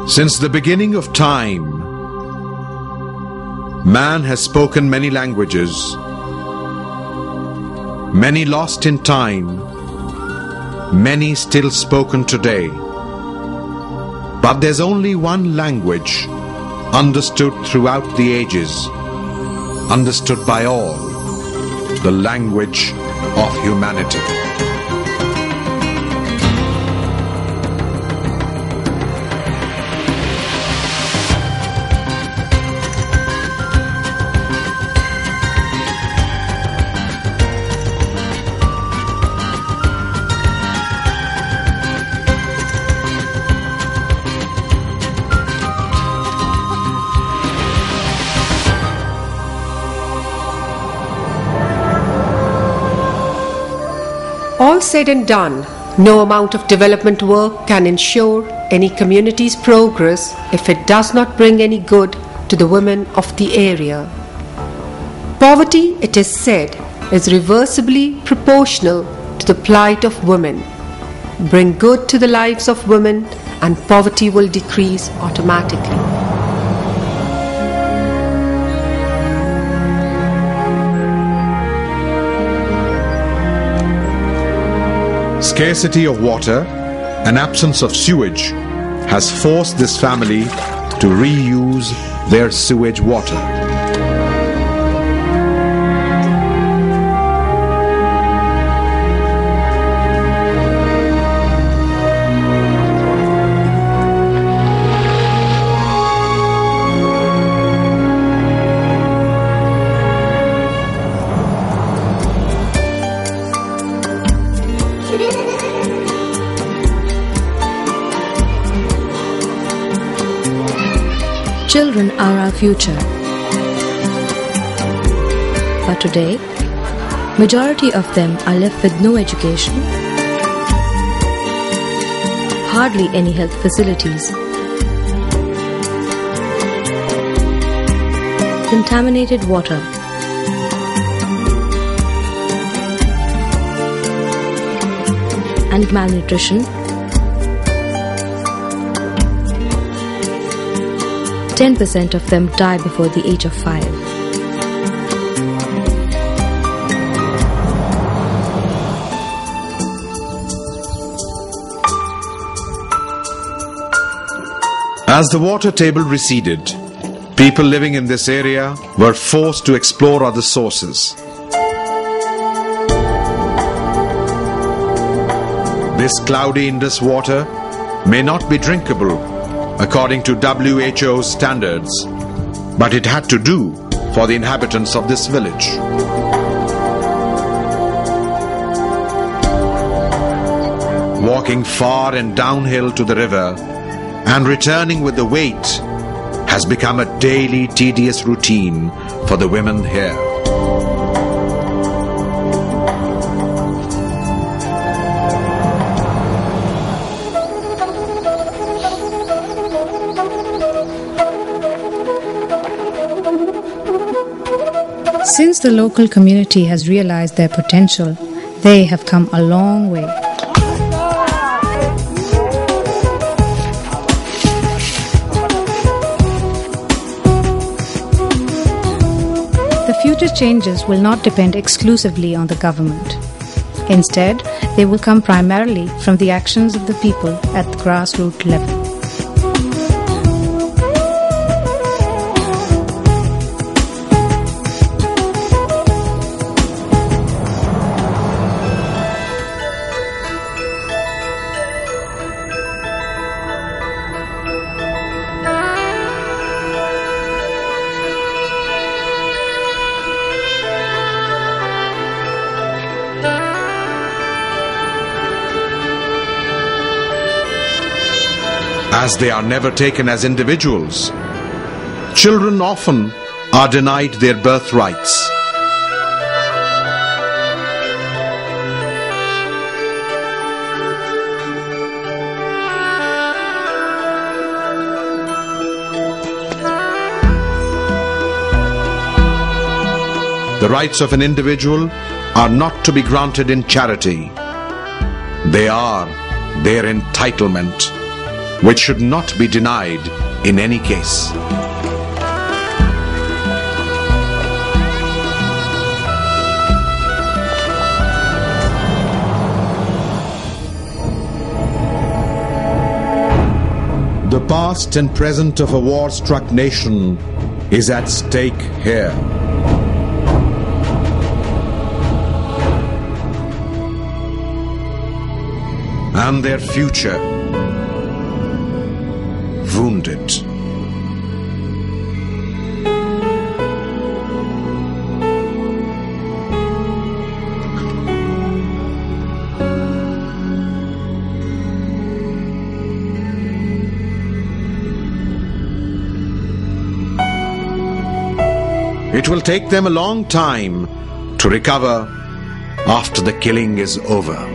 Since the beginning of time, man has spoken many languages, many lost in time, many still spoken today. But there's only one language understood throughout the ages, understood by all, the language of humanity. All said and done, no amount of development work can ensure any community's progress if it does not bring any good to the women of the area. Poverty, it is said, is reversibly proportional to the plight of women. Bring good to the lives of women and poverty will decrease automatically. Scarcity of water and absence of sewage has forced this family to reuse their sewage water. Children are our future. But today, majority of them are left with no education, hardly any health facilities, contaminated water, and malnutrition. 10% of them die before the age of 5. As the water table receded, people living in this area were forced to explore other sources. This cloudy Indus water may not be drinkable according to WHO's standards, but it had to do for the inhabitants of this village. Walking far and downhill to the river and returning with the weight has become a daily tedious routine for the women here. Since the local community has realized their potential, they have come a long way. The future changes will not depend exclusively on the government. Instead, they will come primarily from the actions of the people at the grassroots level. As they are never taken as individuals, children often are denied their birthrights. The rights of an individual are not to be granted in charity. They are their entitlement, which should not be denied in any case. The past and present of a war-struck nation is at stake here. And their future wounded. It will take them a long time to recover after the killing is over.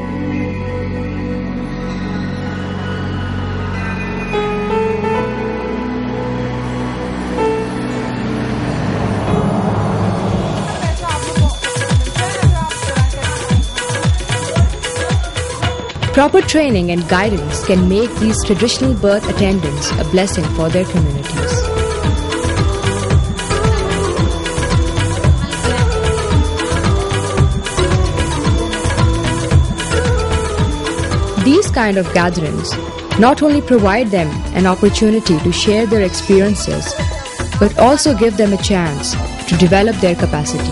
Proper training and guidance can make these traditional birth attendants a blessing for their communities. These kind of gatherings not only provide them an opportunity to share their experiences, but also give them a chance to develop their capacity.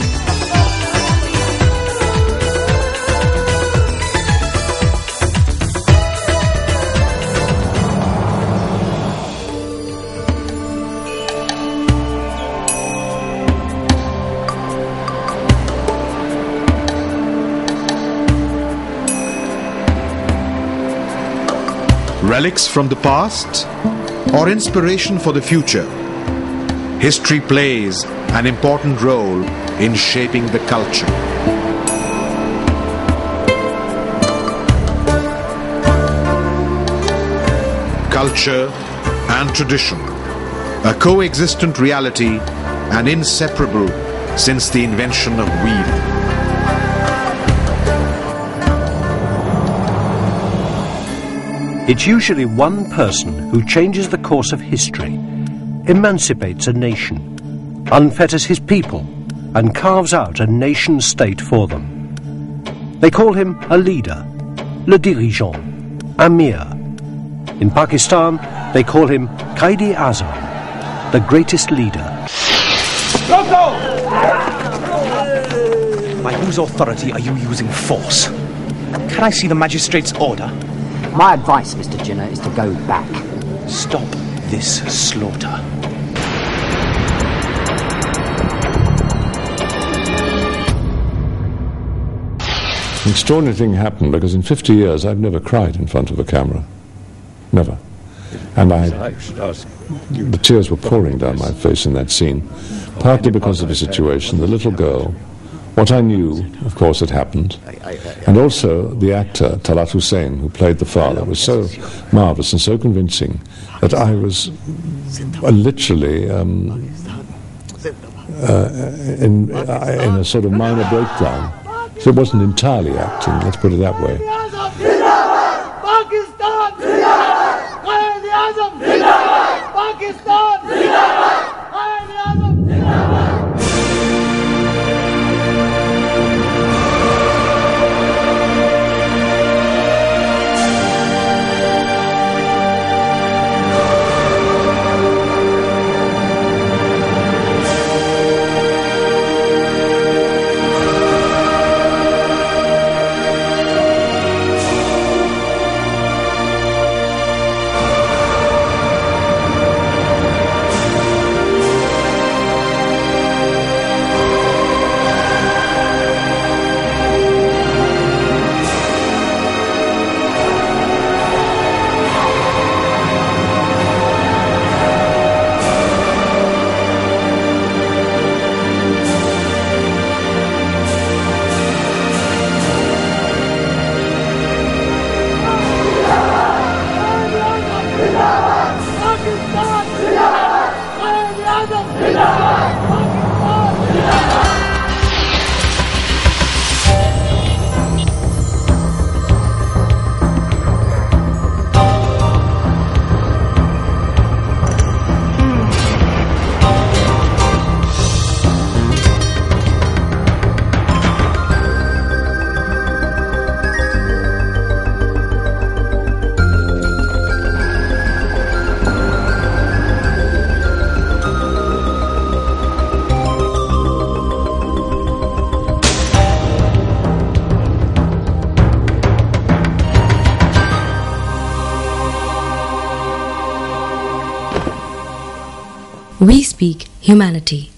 Relics from the past or inspiration for the future? History plays an important role in shaping the culture. Culture and tradition, a coexistent reality and inseparable since the invention of weaving. It's usually one person who changes the course of history, emancipates a nation, unfetters his people, and carves out a nation-state for them. They call him a leader, le dirigeant, Amir. In Pakistan, they call him Qaid-e-Azam, the greatest leader. By whose authority are you using force? Can I see the magistrate's order? My advice, Mr. Jinnah, is to go back. Stop this slaughter. An extraordinary thing happened because in 50 years I've never cried in front of a camera. Never. And the tears were pouring down my face in that scene, partly because of the situation, the little girl, what I knew, of course, had happened, and also the actor, Talat Hussain, who played the father, was so marvellous and so convincing that I was literally in a sort of minor breakdown. So it wasn't entirely acting, let's put it that way. We speak humanity.